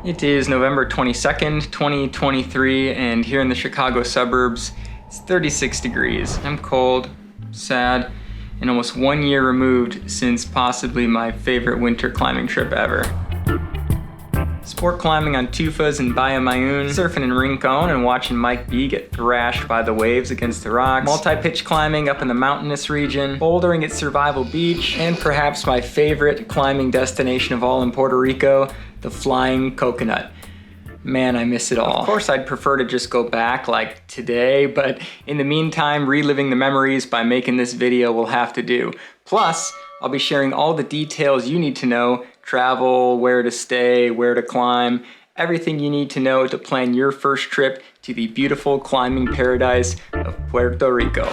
It is November 22nd, 2023, and here in the Chicago suburbs, it's 36 degrees. I'm cold, sad, and almost 1 year removed since possibly my favorite winter climbing trip ever. Sport climbing on tufas in Bamon, surfing in Rincon and watching Mike B get thrashed by the waves against the rocks, multi-pitch climbing up in the mountainous region, bouldering at Survival Beach, and perhaps my favorite climbing destination of all in Puerto Rico, the Flying Coconut. Man, I miss it all. Of course, I'd prefer to just go back like today, but in the meantime, reliving the memories by making this video will have to do. Plus, I'll be sharing all the details you need to know: travel, where to stay, where to climb, everything you need to know to plan your first trip to the beautiful climbing paradise of Puerto Rico.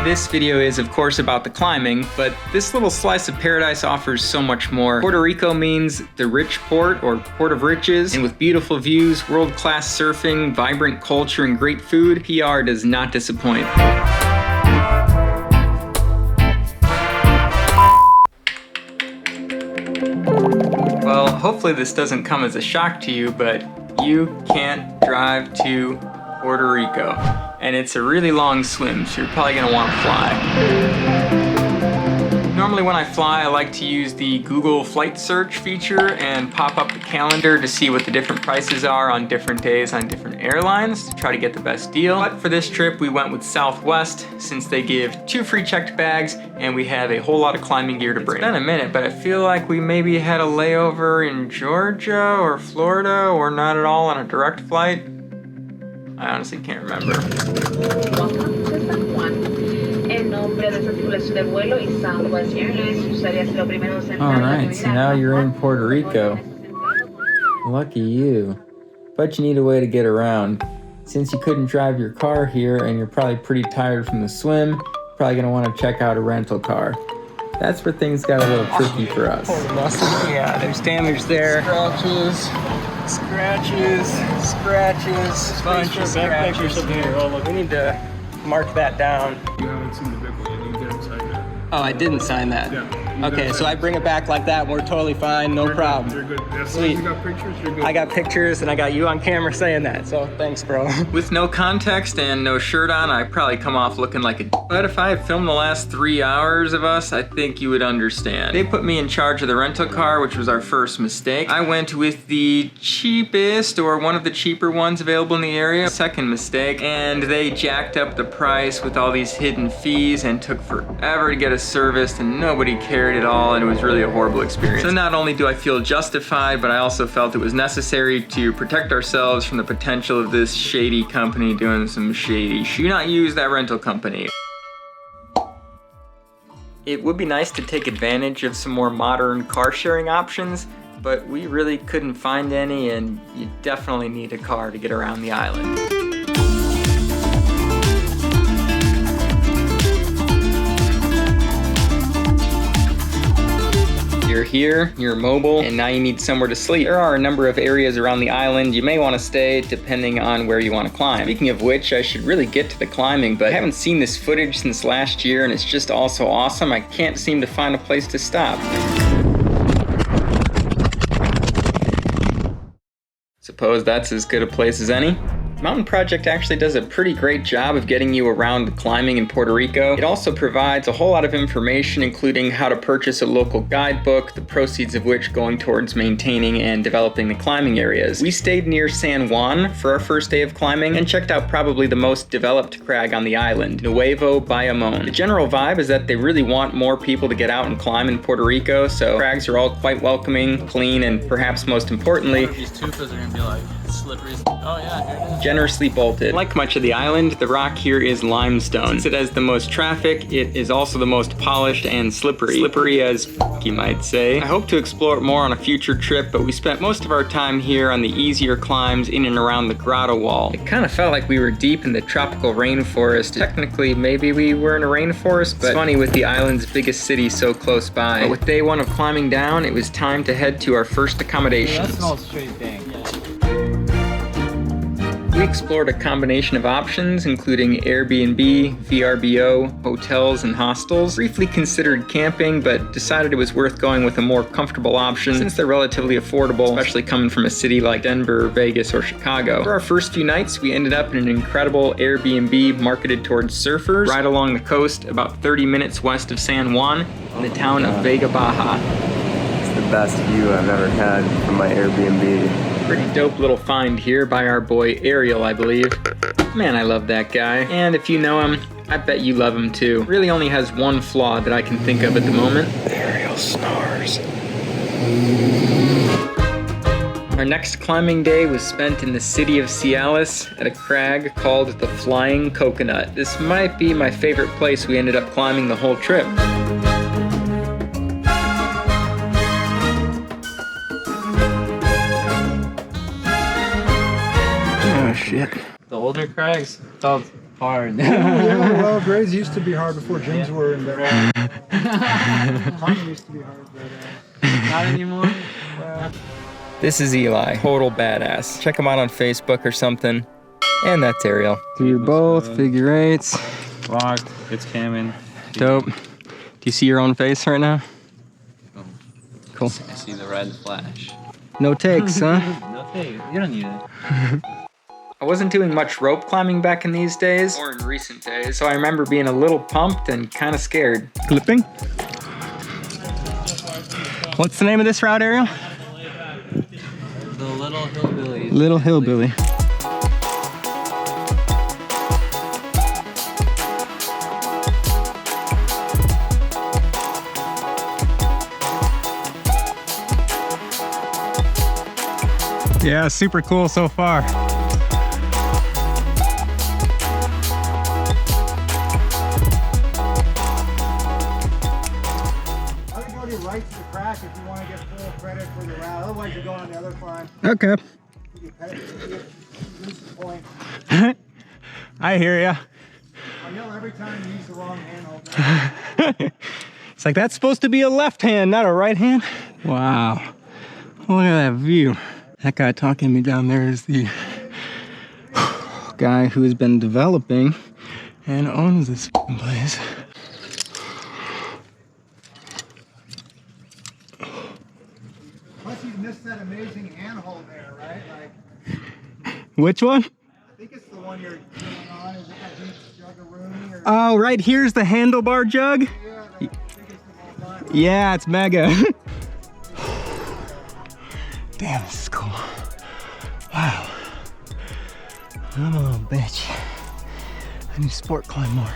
This video is, of course, about the climbing, but this little slice of paradise offers so much more. Puerto Rico means the rich port, or port of riches, and with beautiful views, world-class surfing, vibrant culture, and great food, PR does not disappoint. Well, hopefully this doesn't come as a shock to you, but you can't drive to Puerto Rico. And it's a really long swim, so you're probably gonna wanna fly. Normally when I fly, I like to use the Google flight search feature and pop up the calendar to see what the different prices are on different days on different airlines to try to get the best deal. But for this trip, we went with Southwest since they give 2 free checked bags and we have a whole lot of climbing gear to bring. It's been a minute, but I feel like we maybe had a layover in Georgia or Florida or not at all on a direct flight. I honestly can't remember. Alright, so now you're in Puerto Rico. Lucky you. But you need a way to get around. Since you couldn't drive your car here and you're probably pretty tired from the swim, you're probably going to want to check out a rental car. That's where things got a little tricky for us. Yeah, there's damage there. Scratches, bunch of scratches here. We need to mark that down. You haven't seen the big one, you didn't sign that. Oh, I didn't sign that? Yeah. Okay, so I bring it back like that, we're totally fine, no problem. You're good. As long as you got pictures, you're good. I got pictures and I got you on camera saying that, so thanks, bro. With no context and no shirt on, I probably come off looking like a but if I had filmed the last 3 hours of us, I think you would understand. They put me in charge of the rental car, which was our first mistake. I went with the cheapest or one of the cheaper ones available in the area. Second mistake, and they jacked up the price with all these hidden fees and took forever to get us serviced and nobody cared at all, and it was really a horrible experience. So not only do I feel justified, but I also felt it was necessary to protect ourselves from the potential of this shady company doing some shady shit. Do not use that rental company. It would be nice to take advantage of some more modern car sharing options, but we really couldn't find any, and you definitely need a car to get around the island. You're here, you're mobile, and now you need somewhere to sleep. There are a number of areas around the island you may want to stay depending on where you want to climb. Speaking of which, I should really get to the climbing, but I haven't seen this footage since last year and it's just all so awesome I can't seem to find a place to stop. Suppose that's as good a place as any? Mountain Project actually does a pretty great job of getting you around climbing in Puerto Rico. It also provides a whole lot of information, including how to purchase a local guidebook, the proceeds of which going towards maintaining and developing the climbing areas. We stayed near San Juan for our first day of climbing and checked out probably the most developed crag on the island, Nuevo Bamon. The general vibe is that they really want more people to get out and climb in Puerto Rico, so crags are all quite welcoming, clean, and perhaps most importantly, these tufas are gonna be like slippery. Oh yeah, here it is. Generously bolted. Like much of the island, the rock here is limestone. Since it has the most traffic, it is also the most polished and slippery. Slippery as you might say. I hope to explore it more on a future trip, but we spent most of our time here on the easier climbs in and around the grotto wall. It kind of felt like we were deep in the tropical rainforest. Technically, maybe we were in a rainforest, but it's funny with the island's biggest city so close by. But with day one of climbing down, it was time to head to our first accommodations. That's an all straight thing. Yeah. We explored a combination of options, including Airbnb, VRBO, hotels, and hostels. Briefly considered camping, but decided it was worth going with a more comfortable option since they're relatively affordable, especially coming from a city like Denver, Vegas, or Chicago. For our first few nights, we ended up in an incredible Airbnb marketed towards surfers, right along the coast, about 30 minutes west of San Juan, in the town of Vega Baja. It's the best view I've ever had from my Airbnb. Pretty dope little find here by our boy Ariel, I believe. Man, I love that guy. And if you know him, I bet you love him too. Really only has one flaw that I can think of at the moment. Ariel snores. Our next climbing day was spent in the city of Cialis at a crag called the Flying Coconut. This might be my favorite place we ended up climbing the whole trip. Oh shit. The older crags felt hard. Well, grades used to be hard before gyms were in there. Climbing used to be hard, but Not anymore. This is Eli, total badass. Check him out on Facebook or something. And that's Ariel. Do both, figure eights. Locked. It's camming. Dope. Do you see your own face right now? Cool. I see the red flash. No takes, huh? No, hey, you don't need it. I wasn't doing much rope climbing back in these days, or in recent days, so I remember being a little pumped and kind of scared. Clipping? What's the name of this route, Ariel? The Little Hillbilly. Little Hillbilly. Yeah, super cool so far. right to the crack if you want to get full credit for the route. Otherwise, you're going on the other climb. Okay. You lose the point. I hear ya. I yell every time you use the wrong handhold. It's like, that's supposed to be a left hand, not a right hand. Wow. Look at that view. That guy talking to me down there is the guy who has been developing and owns this place. Plus, you missed that amazing handhold there, right? Like, Which one? I think it's the one you're going on. Is it that huge jug of Rooney? Or... Oh, right here's the handlebar jug. Yeah, that's the biggest of all time. Yeah, it's mega. Damn, this is cool. Wow. I'm a little bitch. I need to sport climb more.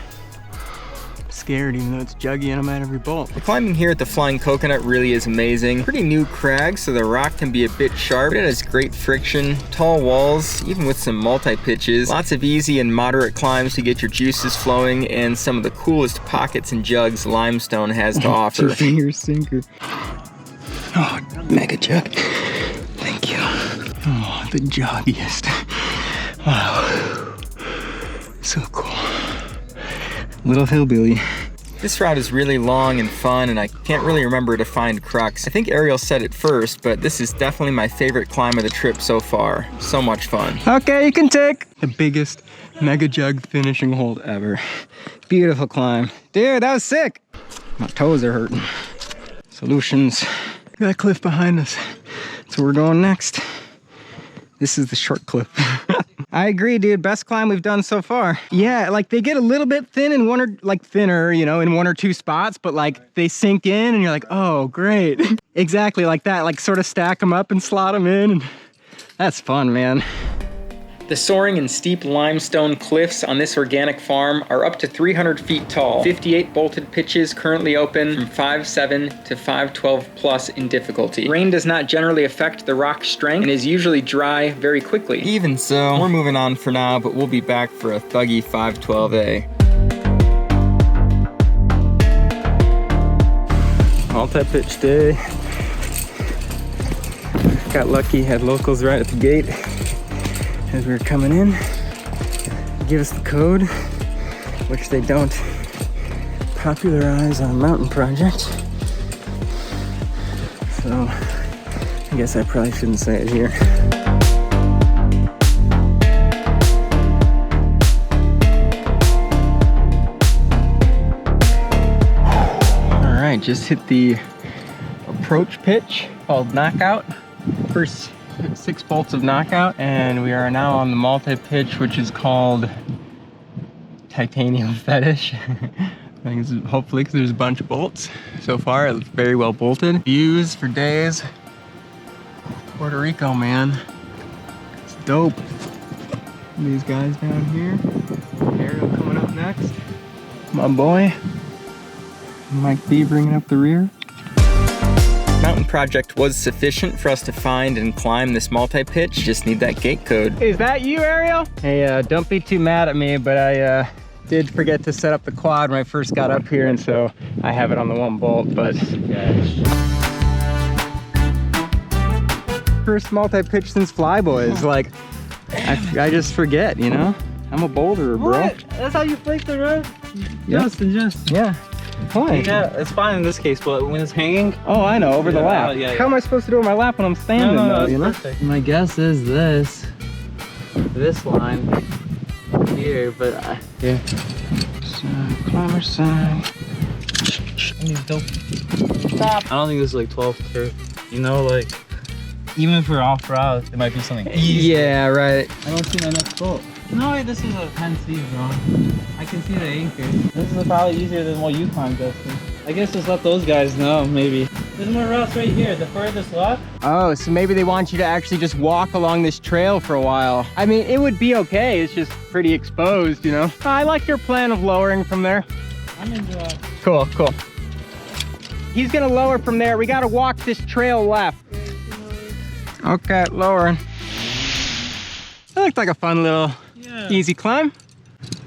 I'm scared even though it's juggy and I'm at every bolt. The climbing here at the Flying Coconut really is amazing. Pretty new crag, so the rock can be a bit sharp, but it has great friction, tall walls, even with some multi-pitches, lots of easy and moderate climbs to get your juices flowing, and some of the coolest pockets and jugs limestone has to offer. 2-finger sinker. Oh, mega jug. Thank you. Oh, the joggiest. Wow. So cool. Little hillbilly. This route is really long and fun, and I can't really remember to find crux. I think Ariel said it first, but this is definitely my favorite climb of the trip so far. So much fun. Okay, you can take the biggest mega jug finishing hold ever. Beautiful climb. Dude, that was sick. My toes are hurting. Solutions. Look at that cliff behind us. That's where we're going next. This is the short cliff. I agree, dude. Best climb we've done so far. Yeah, like they get a little bit thin in one or like thinner, you know, in one or two spots, but like they sink in and you're like, oh, great. Exactly like that. Like sort of stack them up and slot them in. And that's fun, man. The soaring and steep limestone cliffs on this organic farm are up to 300 feet tall. 58 bolted pitches currently open from 5.7 to 5.12 plus in difficulty. Rain does not generally affect the rock strength and is usually dry very quickly. Even so, we're moving on for now, but we'll be back for a thuggy 512A. Multi-pitch day. Got lucky, had locals right at the gate as we were coming in. Give us the code, which they don't popularize on Mountain Project. So I guess I probably shouldn't say it here. right, just hit the approach pitch called Knockout. First 6 bolts of Knockout, and we are now on the multi-pitch, which is called Titanium Fetish. I think it's hopefully because there's a bunch of bolts. So far, it's very well bolted. Views for days. Puerto Rico, man. It's dope. These guys down here. Ariel coming up next. My boy. Mike B bringing up the rear. Mountain project was sufficient for us to find and climb this multi-pitch. Just need that gate code. Is that you, Ariel? Hey, don't be too mad at me, but I did forget to set up the quad when I first got up here, and so I have it on the 1 bolt, but... First multi-pitch since Flyboys, like, I just forget, you know? I'm a boulderer, bro. What? That's how you flake the road? Yeah. Just. Yeah. Why? Yeah, it's fine in this case, but when it's hanging... Oh, I know, over the lap. Yeah. How am I supposed to do it on my lap when I'm standing, though, you know? Perfect. My guess is this line here, but... Yeah. Climber side. Stop. I don't think this is like 12 turf. You know, like, even if we're off route, it might be something easy. Yeah, right. I don't see my next bolt. No way, this is a 10C, bro. I can see the anchor. This is probably easier than what you climbed, Justin. I guess just let those guys know, maybe. There's more routes right here, the furthest left. Oh, so maybe they want you to actually just walk along this trail for a while. I mean, it would be okay. It's just pretty exposed, you know? I like your plan of lowering from there. I'm into that. Cool, cool. He's gonna lower from there. We gotta walk this trail left. Okay, lowering. That looked like a fun little easy climb.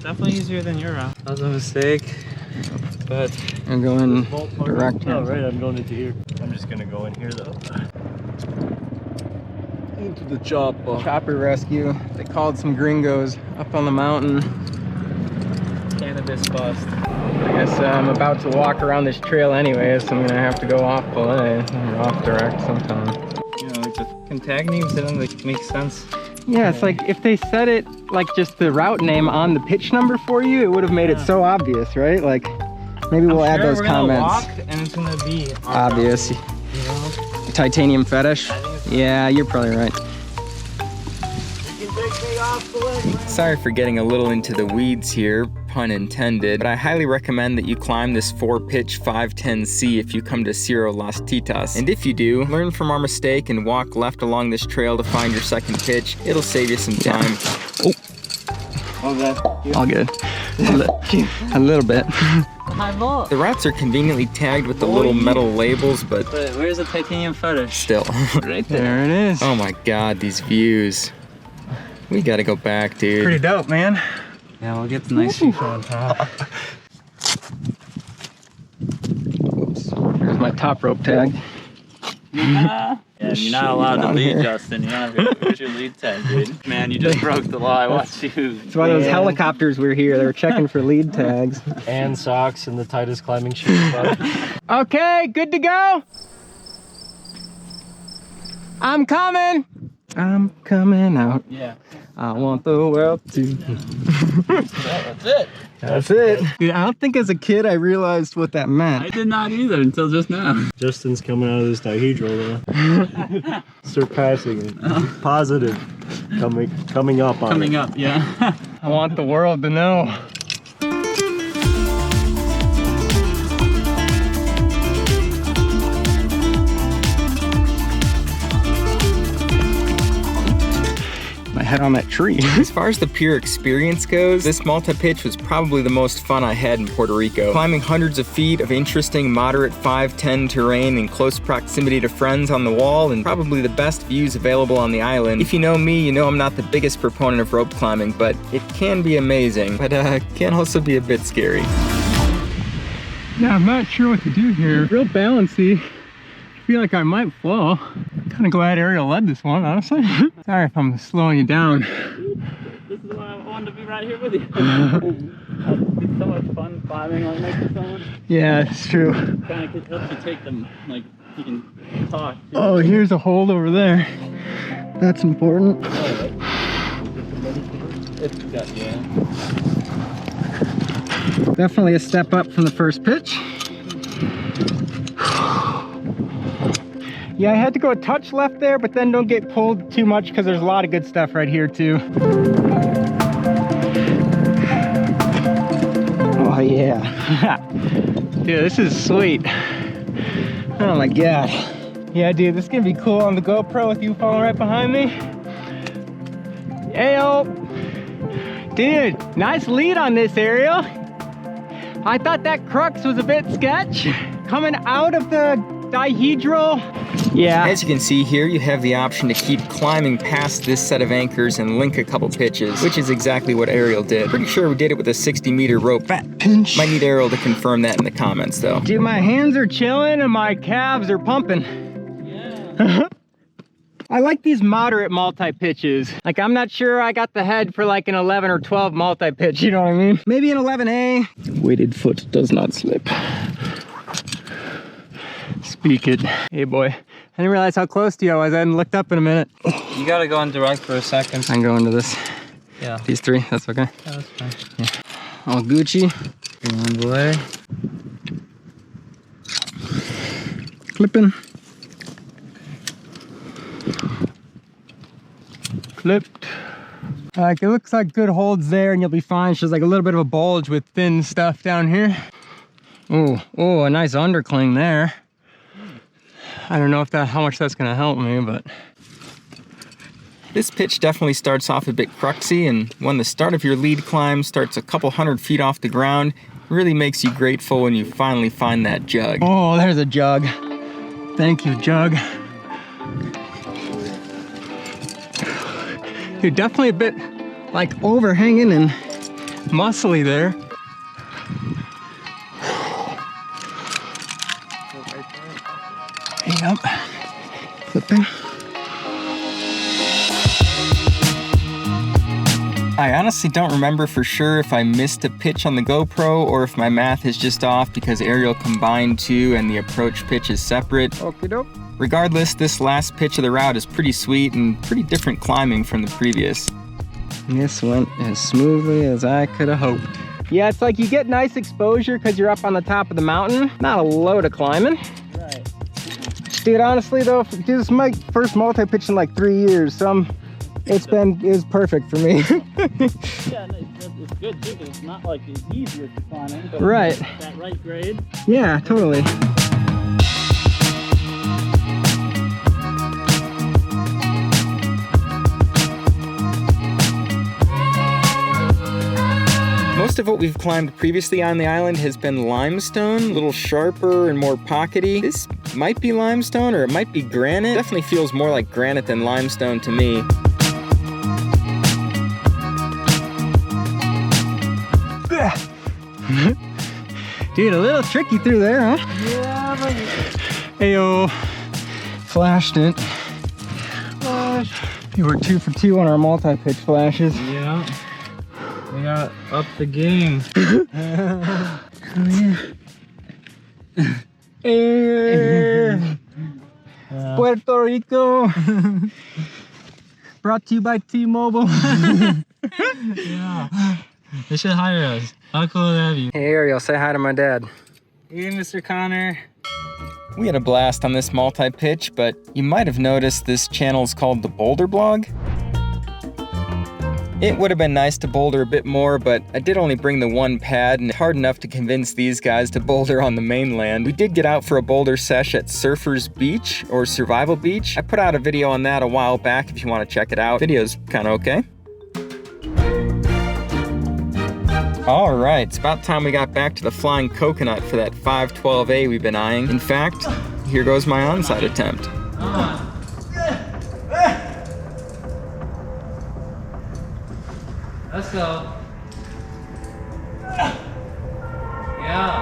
Definitely easier than your route. That was a mistake, but... I'm going direct. Oh, right, I'm going into here. I'm just gonna go in here though. Into the chopper. Chopper rescue. They called some gringos up on the mountain. Cannabis bust. I guess I'm about to walk around this trail anyway, so I'm gonna have to go off belay or off direct sometime. You know, like the fucking tag names didn't like make sense. Yeah, it's like if they said it like just the route name on the pitch number for you, it would have made it so obvious, right? Like maybe we'll add those comments. Walk and it's gonna be obvious. You know? Titanium Fetish. Yeah, you're probably right. Sorry for getting a little into the weeds here, pun intended, but I highly recommend that you climb this 4-pitch 510C if you come to Cerro Las Titas. And if you do, learn from our mistake and walk left along this trail to find your second pitch. It'll save you some time. All good. A little bit. The routes are conveniently tagged with the little metal labels, but where's the Titanium Fetish? still. Right there. There it is. Oh my God, these views. We gotta go back, dude. Pretty dope, man. Yeah, we'll get the nice view on top. Oops. There's my top rope tag. Yeah, you're not allowed to lead, here. Justin. You don't have to put your lead tag, dude. Man, you just broke the law. I watched you. It's why those helicopters were here. They were checking for lead tags. And socks and the tightest climbing shoes. Okay, good to go. I'm coming. I'm coming out. Yeah. I want the world to. That's it. That's it. Dude, I don't think as a kid I realized what that meant. I did not either until just now. Justin's coming out of this dihedral though. Surpassing it. Positive. Coming up on Coming it. up, yeah. I want the world to know. My head on that tree. As far as the pure experience goes, this multi-pitch was probably the most fun I had in Puerto Rico. Climbing hundreds of feet of interesting, moderate 5'10" terrain in close proximity to friends on the wall, and probably the best views available on the island. If you know me, you know I'm not the biggest proponent of rope climbing, but it can be amazing, but can also be a bit scary. Yeah, I'm not sure what to do here. Real bouncy. I feel like I might fall. Kind of glad Ariel led this one, honestly. Sorry if I'm slowing you down. This is why I wanted to be right here with you. It's so much fun climbing on microphone. Yeah, it's true. Kind of helps you take them, like, you can talk. Too. Oh, here's a hold over there. That's important. It's got, yeah. Definitely a step up from the first pitch. Yeah, I had to go a touch left there, but then don't get pulled too much because there's a lot of good stuff right here too. Oh yeah. Dude, this is sweet. Oh my God. Yeah, dude, this is gonna be cool on the GoPro with you following right behind me. Ayo. Dude, nice lead on this, Ariel. I thought that crux was a bit sketch. Coming out of the dihedral. Yeah. As you can see here, you have the option to keep climbing past this set of anchors and link a couple pitches, which is exactly what Ariel did. Pretty sure we did it with a 60-meter rope. Fat pinch. Might need Ariel to confirm that in the comments though. Dude, my hands are chilling and my calves are pumping. Yeah. I like these moderate multi-pitches. Like, I'm not sure I got the head for like an 11 or 12 multi-pitch, you know what I mean? Maybe an 11A. Weighted foot does not slip. Speak it. Hey boy, I didn't realize how close to you I was. I hadn't looked up in a minute. You gotta go on direct for a second. I can go into this. Yeah. These three, that's okay. Yeah, that's fine. Yeah. All Gucci. One delay. Clipping. Clipped. Like, it looks like good holds there and you'll be fine. It's just like a little bit of a bulge with thin stuff down here. Oh, a nice undercling there. I don't know if how much that's gonna help me, but. This pitch definitely starts off a bit cruxy, and when the start of your lead climb starts a couple 100 feet off the ground, it really makes you grateful when you finally find that jug. Oh, there's a jug. Thank you, jug. Dude, definitely a bit like overhanging and muscly there. Yep. Flipping. I honestly don't remember for sure if I missed a pitch on the GoPro or if my math is just off because Ariel combined two and the approach pitch is separate. Okie doke. Regardless, this last pitch of the route is pretty sweet and pretty different climbing from the previous. This went as smoothly as I could have hoped. Yeah, it's like you get nice exposure because you're up on the top of the mountain. Not a load of climbing. Right. Dude, honestly though, this is my first multi-pitch in like 3 years, so it was perfect for me. Yeah, it's good too, because it's not like it's easier to climb in, but right. It's that right grade. Yeah, totally. Most of what we've climbed previously on the island has been limestone, a little sharper and more pockety. This might be limestone or it might be granite. Definitely feels more like granite than limestone to me. Dude, a little tricky through there, huh? Yeah, but Ayo. Flashed it. You were 2 for 2 on our multi-pitch flashes. yeah. We got up the game. Puerto Rico. Brought to you by T-Mobile. Yeah. They should hire us. How cool would that be? Hey Ariel, say hi to my dad. Hey, Mr. Connor. We had a blast on this multi-pitch, but you might have noticed this channel is called the Boulder Blog. It would have been nice to boulder a bit more, but I did only bring the one pad, and it's hard enough to convince these guys to boulder on the mainland. We did get out for a boulder sesh at Surfers Beach, or Survival Beach. I put out a video on that a while back if you want to check it out. Video's kind of okay. All right, it's about time we got back to the Flying Coconut for that 512A we've been eyeing. In fact, here goes my onside attempt. Come on. Let's go. Yeah.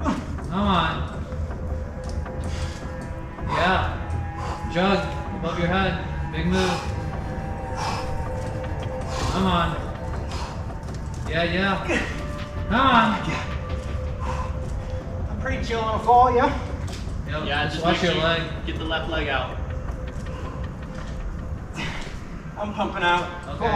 Come on. Yeah. Jug above your head. Big move. Come on. Yeah. Come on. I'm pretty chill on a fall, yeah? Yep. Yeah, just watch make your sure leg. you get the left leg out. I'm pumping out. Okay.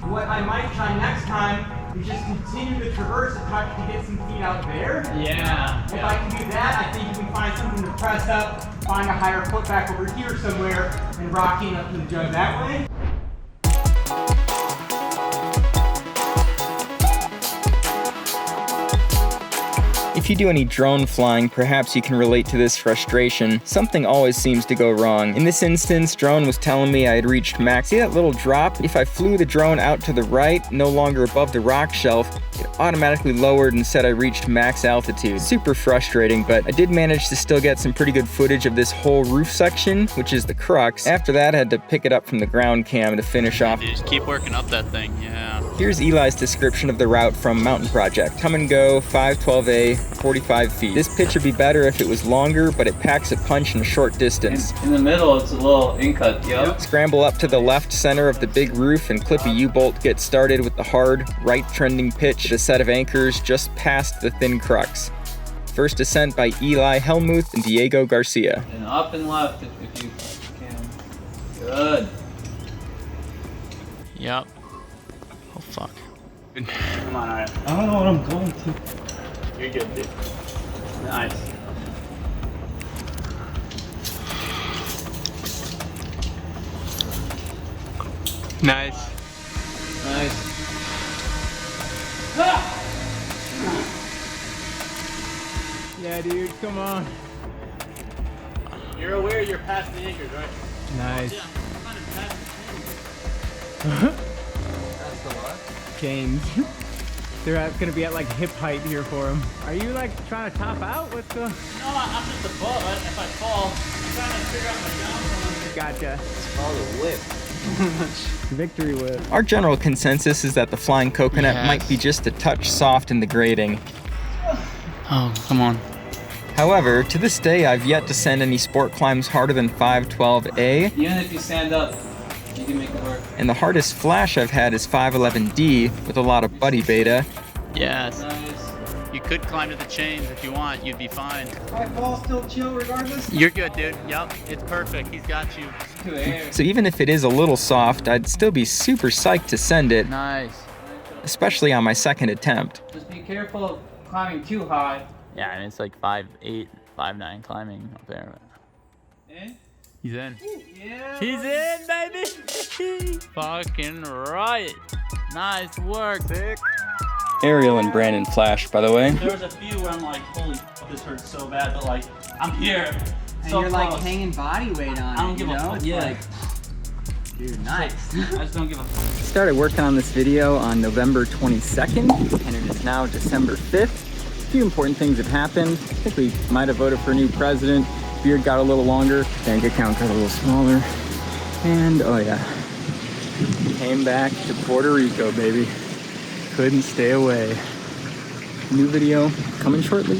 What I might try next time is just continue the traverse and try to get some feet out there. Yeah. If I can do that, I think you can find something to press up, find a higher foot back over here somewhere, and rocking up to the jug that way. If you do any drone flying, perhaps you can relate to this frustration. Something always seems to go wrong. In this instance, drone was telling me I had reached max. See that little drop? If I flew the drone out to the right, no longer above the rock shelf, it automatically lowered and said I reached max altitude. Super frustrating, but I did manage to still get some pretty good footage of this whole roof section, which is the crux. After that, I had to pick it up from the ground cam to finish off. You just keep working up that thing, yeah. Here's Eli's description of the route from Mountain Project. Come and go, 512A, 45 feet. This pitch would be better if it was longer, but it packs a punch in a short distance. In the middle, it's a little in-cut, yep. Scramble up to the left center of the big roof and clip a U-bolt to get started with the hard, right trending pitch at a set of anchors just past the thin crux. First ascent by Eli Helmuth and Diego Garcia. And up and left if you can. Good. Yep. Oh, fuck. Come on, alright. I don't know what I'm going to. You're good, dude. Nice. Nice. Nice. Yeah, dude, come on. You're aware you're past the anchors, right? Nice. Yeah, I'm kind of past the That's the what? Chains. They're gonna be at like hip height here for him. Are you like trying to top out? What's going on? No, I'm just above. If I fall, I'm trying to figure out my down point. Gotcha. It's called a whip. Victory whip. Our general consensus is that the flying coconut Yes. might be just a touch soft in the grading. Oh, come on. However, to this day, I've yet to send any sport climbs harder than 512A, Even if you stand up, you can make it work. and the hardest flash I've had is 511D with a lot of buddy beta. Yes. Nice. You could climb to the chains if you want. You'd be fine. My ball still chill regardless. You're good, dude. Yep. It's perfect. He's got you. To air. So even if it is a little soft, I'd still be super psyched to send it, Nice. especially on my second attempt. Just be careful of climbing too high. Yeah, and it's like 5'8", 5'9" climbing up there. Eh? He's in. Yeah. He's in, baby. Fucking right. Nice work. Sick. Ariel and Brandon flashed, by the way. There was a few where I'm like, holy fuck, this hurts so bad, but like, I'm here. And So you're like close. hanging body weight on I don't it, give you a know? fuck. It's Yeah. like, dude, nice. I just don't give a fuck. Started working on this video on November 22nd, and it is now December 5th. A few important things have happened. I think we might have voted for a new president. Beard got a little longer, bank account got a little smaller, and oh yeah, came back to Puerto Rico, baby. Couldn't stay away. New video coming shortly.